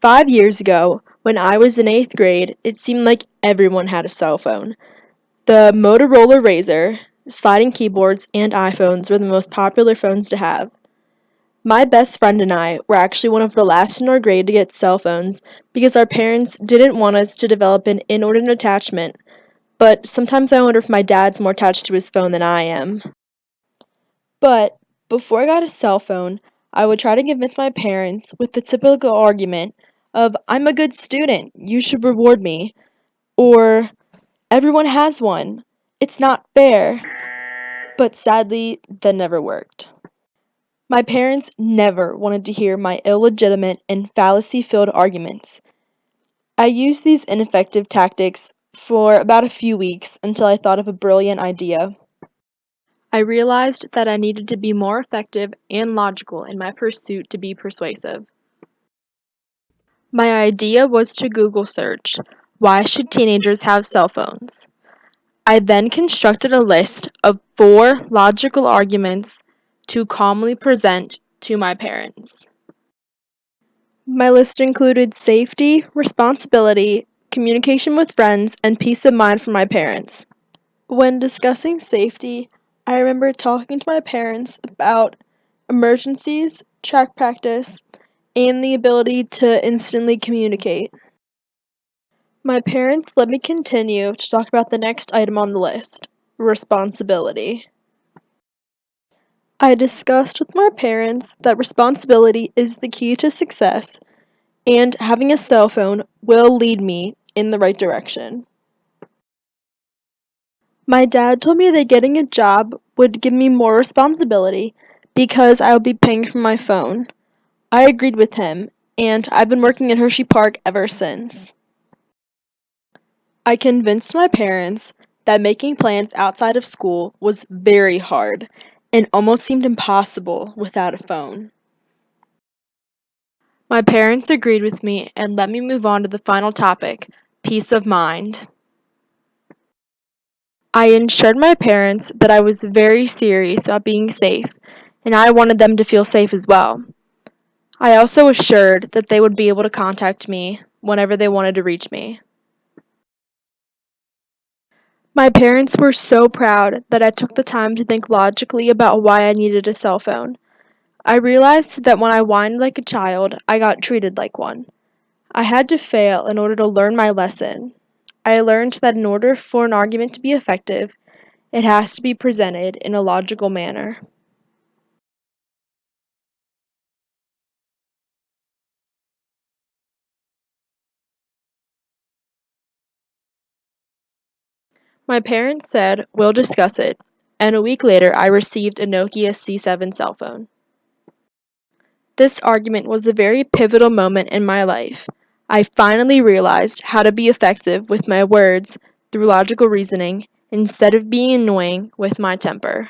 5 years ago, when I was in 8th grade, it seemed like everyone had a cell phone. The Motorola Razr, sliding keyboards, and iPhones were the most popular phones to have. My best friend and I were actually one of the last in our grade to get cell phones because our parents didn't want us to develop an inordinate attachment, but sometimes I wonder if my dad's more attached to his phone than I am. But before I got a cell phone, I would try to convince my parents with the typical argument of, I'm a good student, you should reward me, or everyone has one, it's not fair. But sadly, that never worked. My parents never wanted to hear my illegitimate and fallacy-filled arguments. I used these ineffective tactics for about a few weeks until I thought of a brilliant idea. I realized that I needed to be more effective and logical in my pursuit to be persuasive. My idea was to Google search, why should teenagers have cell phones? I then constructed a list of 4 logical arguments to calmly present to my parents. My list included safety, responsibility, communication with friends, and peace of mind for my parents. When discussing safety, I remember talking to my parents about emergencies, track practice, and the ability to instantly communicate. My parents let me continue to talk about the next item on the list, responsibility. I discussed with my parents that responsibility is the key to success, and having a cell phone will lead me in the right direction. My dad told me that getting a job would give me more responsibility because I would be paying for my phone. I agreed with him, and I've been working at Hershey Park ever since. I convinced my parents that making plans outside of school was very hard and almost seemed impossible without a phone. My parents agreed with me and let me move on to the final topic, peace of mind. I assured my parents that I was very serious about being safe, and I wanted them to feel safe as well. I also assured that they would be able to contact me whenever they wanted to reach me. My parents were so proud that I took the time to think logically about why I needed a cell phone. I realized that when I whined like a child, I got treated like one. I had to fail in order to learn my lesson. I learned that in order for an argument to be effective, it has to be presented in a logical manner. My parents said, we'll discuss it, and a week later I received a Nokia C7 cell phone. This argument was a very pivotal moment in my life. I finally realized how to be effective with my words through logical reasoning instead of being annoying with my temper.